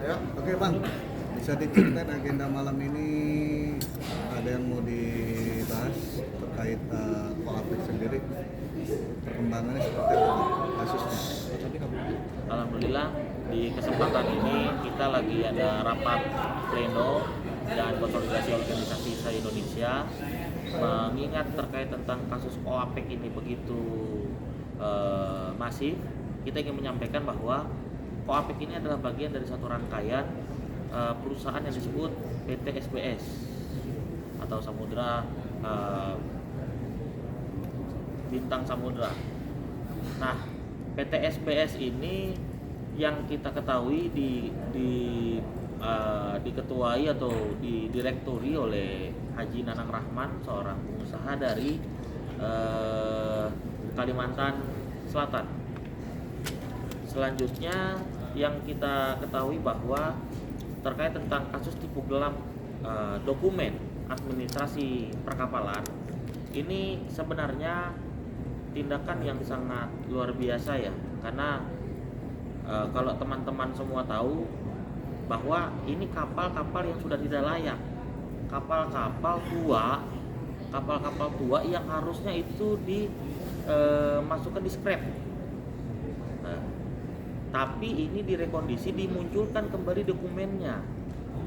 Ya, oke Bang. Bisa diceritain agenda malam ini ada yang mau dibahas terkait Koapek sendiri, perkembangannya seperti apa Bang? Kasusnya. Alhamdulillah di kesempatan ini kita lagi ada rapat pleno dan konsolidasi organisasi se-Indonesia mengingat terkait tentang kasus Koapek ini begitu masif. Kita ingin menyampaikan bahwa Koapek ini adalah bagian dari satu rangkaian perusahaan yang disebut PT SBS atau Samudra Bintang Samudra. Nah, PT SBS ini yang kita ketahui diketuai atau didirektori oleh Haji Nanang Rahman, seorang pengusaha dari Kalimantan Selatan. Selanjutnya yang kita ketahui bahwa terkait tentang kasus tipu gelap dokumen administrasi perkapalan, ini sebenarnya tindakan yang sangat luar biasa ya, karena kalau teman-teman semua tahu bahwa ini kapal-kapal yang sudah tidak layak, kapal-kapal tua yang harusnya itu dimasukkan di scrap. Nah, tapi ini direkondisi, dimunculkan kembali dokumennya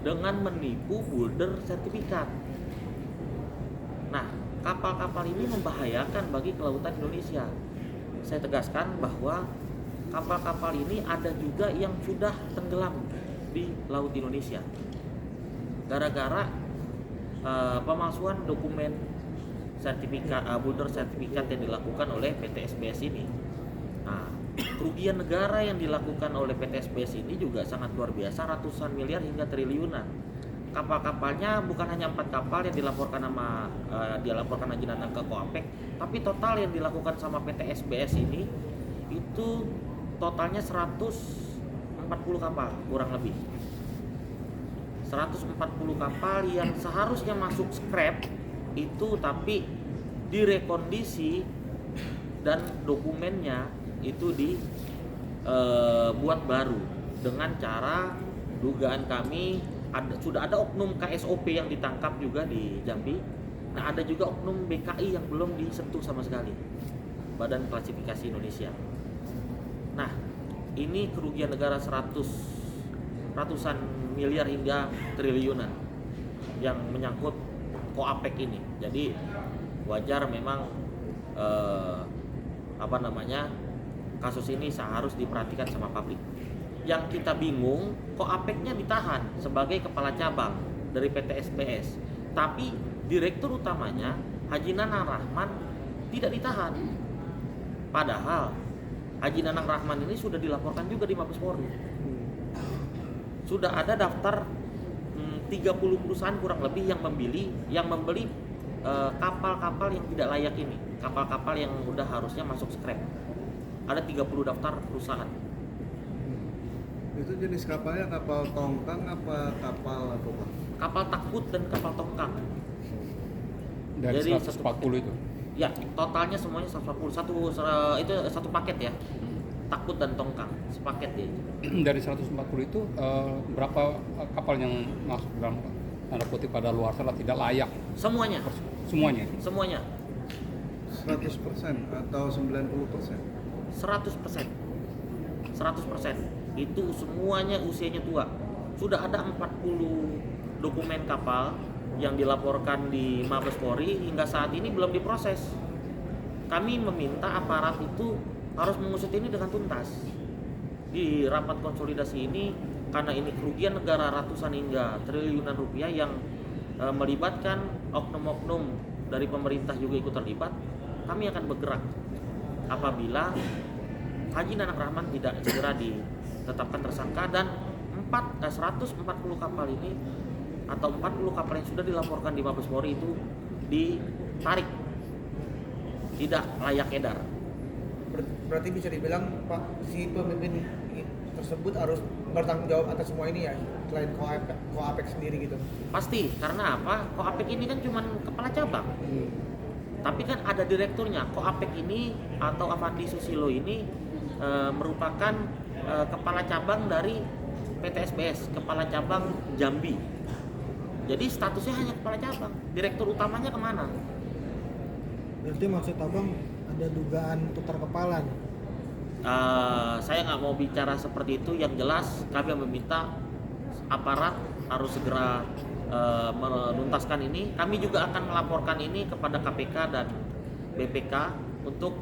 dengan menipu builder sertifikat. Nah, kapal-kapal ini membahayakan bagi kelautan Indonesia. Saya tegaskan bahwa kapal-kapal ini ada juga yang sudah tenggelam di laut Indonesia gara-gara pemalsuan dokumen sertifikat builder sertifikat yang dilakukan oleh PT SBS ini. Nah, kerugian negara yang dilakukan oleh PT SBS ini juga sangat luar biasa, ratusan miliar hingga triliunan. Kapal-kapalnya bukan hanya 4 kapal yang dilaporkan Haji Nanang ke Koapek, tapi total yang dilakukan sama PT SBS ini itu totalnya 140 kapal kurang lebih. 140 kapal yang seharusnya masuk scrap itu tapi direkondisi dan dokumennya itu dibuat baru dengan cara, dugaan kami sudah ada oknum KSOP yang ditangkap juga di Jambi. Nah, ada juga oknum BKI yang belum disentuh sama sekali, Badan Klasifikasi Indonesia. Nah, ini kerugian negara ratusan miliar hingga triliunan yang menyangkut Koapek ini. Jadi wajar memang kasus ini seharus diperhatikan sama publik. Yang kita bingung, Koapeknya ditahan sebagai kepala cabang dari PT SBS, tapi direktur utamanya Haji Nanang Rahman tidak ditahan. Padahal Haji Nanang Rahman ini sudah dilaporkan juga di Mabes Polri. Sudah ada daftar 30 perusahaan kurang lebih yang membeli kapal-kapal yang tidak layak ini, kapal-kapal yang udah harusnya masuk scrap. Ada 30 daftar perusahaan. Itu jenis kapalnya kapal tongkang apa kapal apa Bang? Kapal takbut dan kapal tongkang. Dari Jadi 140 itu? Ya, totalnya semuanya 140. Itu satu paket ya. Takbut dan tongkang, sepaket ya. Dari 140 itu berapa kapal yang masuk dalam tanda kutip pada luar sana tidak layak? Semuanya. Semuanya? Semuanya. 100% atau 90%? 100%. 100%. Itu semuanya usianya tua. Sudah ada 40 dokumen kapal yang dilaporkan di Mabes Polri, hingga saat ini belum diproses. Kami meminta aparat itu harus mengusut ini dengan tuntas. Di rapat konsolidasi ini, karena ini kerugian negara ratusan hingga triliunan rupiah yang melibatkan oknum-oknum dari pemerintah juga ikut terlibat, kami akan bergerak apabila Haji Nanang Rahman tidak segera ditetapkan tersangka dan 140 kapal ini atau 40 kapal yang sudah dilaporkan di Mabes Polri itu ditarik, tidak layak edar. Berarti bisa dibilang Pak, si pemimpin tersebut harus bertanggung jawab atas semua ini ya, selain Koapek sendiri gitu. Pasti, karena apa? Koapek ini kan cuma kepala cabang. Tapi kan ada direkturnya. Koapek ini atau Avandi Susilo ini merupakan kepala cabang dari PTSBS, Kepala Cabang Jambi. Jadi statusnya hanya kepala cabang, direktur utamanya kemana? Berarti maksud abang ada dugaan tukar kepala nih? Saya nggak mau bicara seperti itu. Yang jelas kami meminta aparat harus segera menuntaskan ini. Kami juga akan melaporkan ini kepada KPK dan BPK untuk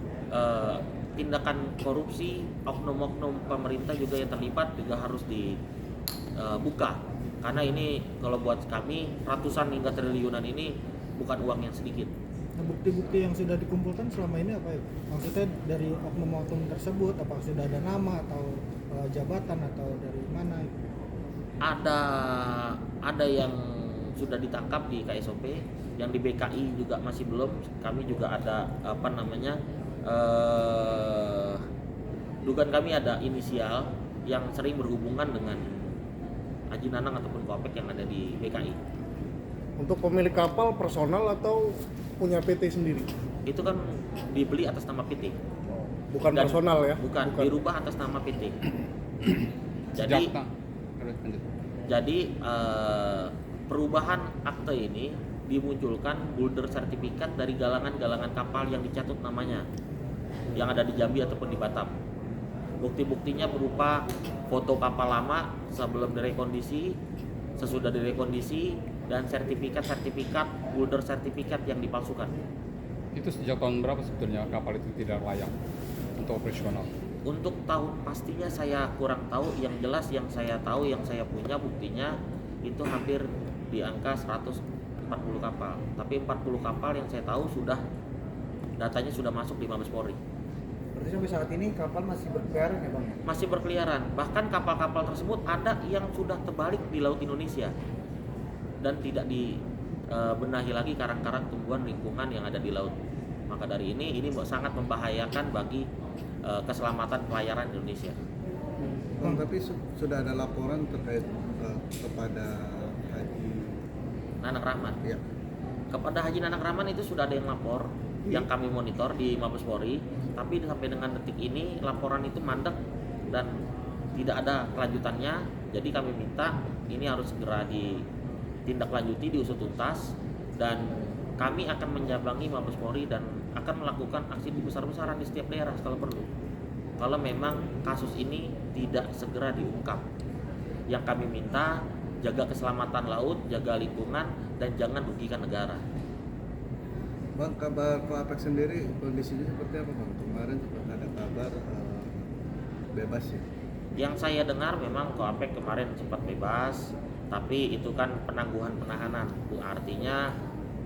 tindakan korupsi. Oknum-oknum pemerintah juga yang terlibat juga harus dibuka. Karena ini kalau buat kami ratusan hingga triliunan ini bukan uang yang sedikit. Nah, bukti-bukti yang sudah dikumpulkan selama ini apa ya? Maksudnya dari oknum-oknum tersebut, apakah sudah ada nama atau jabatan atau dari mana? Ada yang sudah ditangkap di KSOP, yang di BKI juga masih belum. Kami juga ada dugaan kami ada inisial yang sering berhubungan dengan Haji Nanang ataupun Kopek yang ada di BKI. Untuk pemilik kapal personal atau punya PT sendiri? Itu kan dibeli atas nama PT. Bukan Dan personal ya? Bukan, dirubah atas nama PT. Sejak Jadi perubahan akte ini dimunculkan boulder sertifikat dari galangan-galangan kapal yang dicatut namanya yang ada di Jambi ataupun di Batam. Bukti-buktinya berupa foto kapal lama sebelum direkondisi, sesudah direkondisi, dan sertifikat boulder sertifikat yang dipalsukan. Itu sejak tahun berapa sebetulnya kapal itu tidak layak untuk operasional? Untuk tahun pastinya saya kurang tahu. Yang jelas yang saya tahu, yang saya punya buktinya itu hampir di angka 140 kapal. Tapi 40 kapal yang saya tahu sudah datanya sudah masuk di Mabes Polri. Berarti sampai saat ini kapal masih berkeliaran ya bang? Masih berkeliaran. Bahkan kapal-kapal tersebut ada yang sudah terbalik di Laut Indonesia dan tidak dibenahi lagi karang-karang tumbuhan lingkungan yang ada di laut. Maka dari ini sangat membahayakan bagi keselamatan pelayaran Indonesia. Bang, tapi sudah ada laporan terkait kepada Haji Nanang Rahman. ya. Kepada Haji Nanang Rahman itu sudah ada yang lapor, yang kami monitor di Mabes Polri, tapi sampai dengan detik ini laporan itu mandek dan tidak ada kelanjutannya. Jadi kami minta ini harus segera ditindaklanjuti, diusut tuntas, dan kami akan menjabangi Mabes Polri dan akan melakukan aksi besar-besaran di setiap daerah kalau perlu. Kalau memang kasus ini tidak segera diungkap. Yang kami minta, jaga keselamatan laut, jaga lingkungan, dan jangan rugikan negara. Bang, kabar Koapek sendiri kondisinya seperti apa bang? Kemarin sempat ada kabar bebas ya. Yang saya dengar memang Koapek kemarin sempat bebas, tapi itu kan penangguhan penahanan. Itu artinya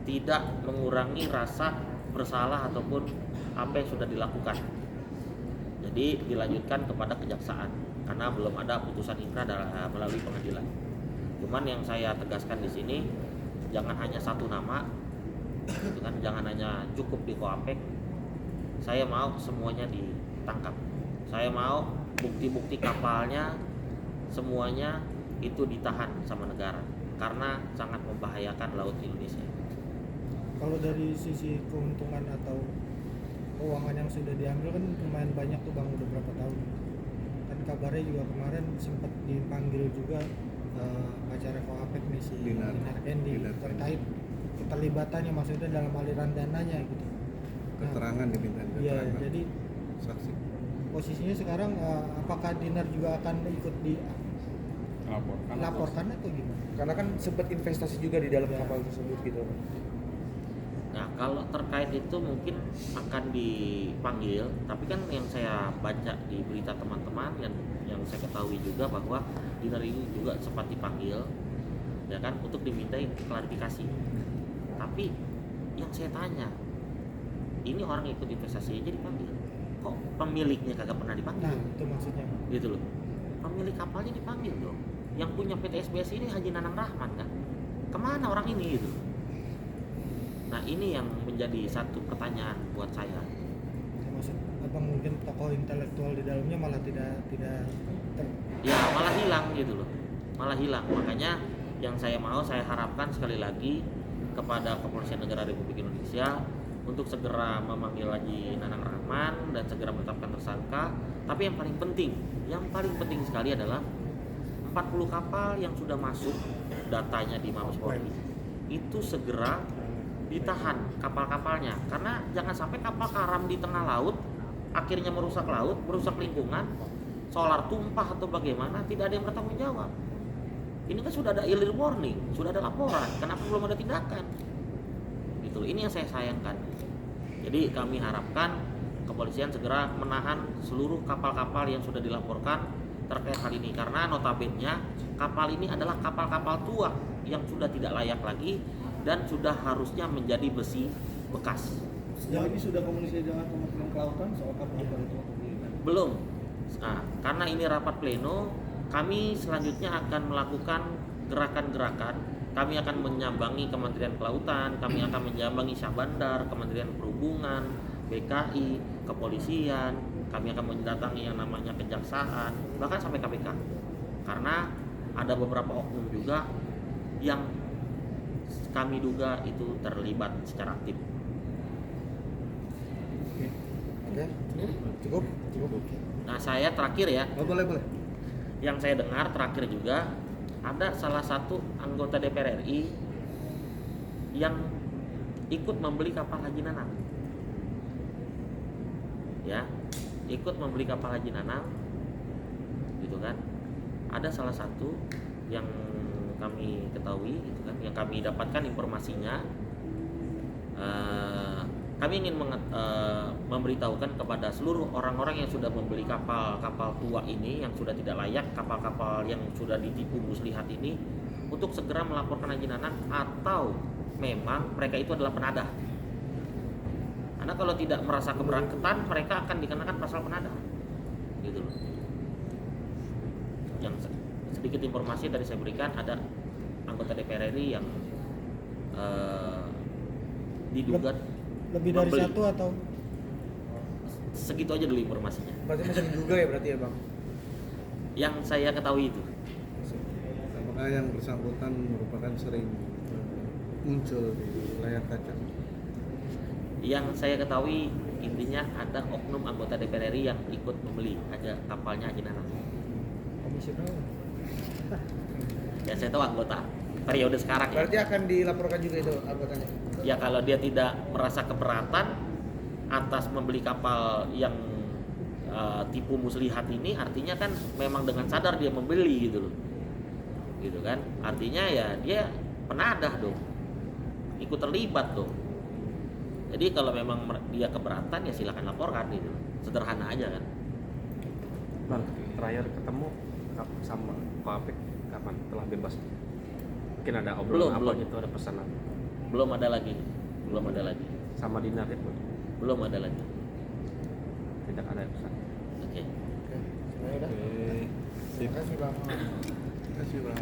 tidak mengurangi rasa bersalah ataupun apa yang sudah dilakukan. Jadi dilanjutkan kepada kejaksaan karena belum ada putusan inkrah melalui pengadilan. Cuman yang saya tegaskan di sini, jangan hanya satu nama, gitu kan, jangan hanya cukup di Koapek. Saya mau semuanya ditangkap. Saya mau bukti-bukti kapalnya semuanya itu ditahan sama negara karena sangat membahayakan laut Indonesia. Kalau dari sisi keuntungan atau keuangan yang sudah diambil kan lumayan banyak tuh bang, udah berapa tahun. Kan kabarnya juga kemarin sempat dipanggil juga pacara Koapek nih si Dinar Kendi terkait keterlibatannya, maksudnya dalam aliran dananya gitu. Keterangan diminta Iya, keterangan jadi saksi. posisinya sekarang apakah Dinar juga akan ikut dilaporkan atau gimana? Karena kan sempat investasi juga di dalam kapal tersebut gitu. Nah, kalau terkait itu mungkin akan dipanggil, tapi kan yang saya baca di berita teman-teman yang saya ketahui juga bahwa Dinar ini juga sempat dipanggil, ya kan, untuk dimintai klarifikasi. Tapi yang saya tanya, ini orang ikut investasi aja dipanggil, kok pemiliknya kagak pernah dipanggil? Nah, itu maksudnya. Gitu loh. Pemilik kapalnya dipanggil dong. Yang punya PTSBS ini Haji Nanang Rahman kan? Kemana orang ini gitu? Nah, ini yang menjadi satu pertanyaan buat saya. Maksud abang mungkin tokoh intelektual di dalamnya malah tidak Ya malah hilang gitu loh, malah hilang. Makanya yang saya harapkan sekali lagi kepada Kepolisian Negara Republik Indonesia untuk segera memanggil Haji Nanang Rahman dan segera menetapkan tersangka. Tapi yang paling penting sekali adalah 40 kapal yang sudah masuk datanya di Mabes Polri itu segera ditahan kapal-kapalnya, karena jangan sampai kapal karam di tengah laut akhirnya merusak laut, merusak lingkungan, solar tumpah atau bagaimana, tidak ada yang bertanggung jawab. Ini kan sudah ada early warning, sudah ada laporan, kenapa belum ada tindakan? Gitu. Ini yang saya sayangkan. Jadi kami harapkan kepolisian segera menahan seluruh kapal-kapal yang sudah dilaporkan terkait hal ini, karena notabene kapal ini adalah kapal-kapal tua yang sudah tidak layak lagi dan sudah harusnya menjadi besi bekas. Sejauh ini sudah komunikasi dengan Kementerian Kelautan soal kapal-kapal itu? Belum. Nah, karena ini rapat pleno, kami selanjutnya akan melakukan gerakan-gerakan. Kami akan menyambangi Kementerian Kelautan, kami akan menyambangi Syah Bandar, Kementerian Perhubungan, BKI, kepolisian, kami akan mendatangi yang namanya kejaksaan, bahkan sampai KPK. Karena ada beberapa oknum juga yang kami duga itu terlibat secara aktif. Oke, cukup. Nah, saya terakhir ya, Oh, boleh. yang saya dengar terakhir juga ada salah satu anggota DPR RI yang ikut membeli kapal Haji Nanang. Ya, ikut membeli kapal Haji Nanang, gitu kan? Ada salah satu yang kami ketahui, gitu kan, yang kami dapatkan informasinya. Kami ingin memberitahukan kepada seluruh orang-orang yang sudah membeli kapal-kapal tua ini yang sudah tidak layak, kapal-kapal yang sudah ditipu muslihat ini, untuk segera melaporkan Haji Nanang atau memang mereka itu adalah penadah. Karena kalau tidak merasa keberatan, mereka akan dikenakan pasal penadah, gitu loh. Yang sedikit informasi dari saya berikan, ada anggota DPR RI yang diduga Lebih dari membeli. satu atau Segitu aja dulu informasinya. Berarti masih diduga ya berarti ya Bang? Yang saya ketahui itu. Apakah yang bersangkutan merupakan sering muncul di layar kaca? Yang saya ketahui intinya ada oknum anggota DPR RI yang ikut membeli aja kapalnya Haji Nanang. komisioner? Ya saya tahu anggota periode sekarang ya. Berarti akan dilaporkan juga itu anggotanya? Ya kalau dia tidak merasa keberatan atas membeli kapal yang tipu muslihat ini, artinya kan memang dengan sadar dia membeli gitu loh. Gitu kan? Artinya ya dia penadah dong. Ikut terlibat dong. Jadi kalau memang dia keberatan ya silakan laporkan gitu. Sederhana aja kan. Bang, terakhir ketemu sama Pak Apik kapan? Telah bebas? Mungkin ada obrolan apa Belum. gitu, ada pesan apa? Belum ada lagi. Sama Dinar itu? Belum ada lagi. Tidak ada pesan. Oke. Oke, semuanya udah? Oke. Terima kasih Bang. Terima kasih, Bang.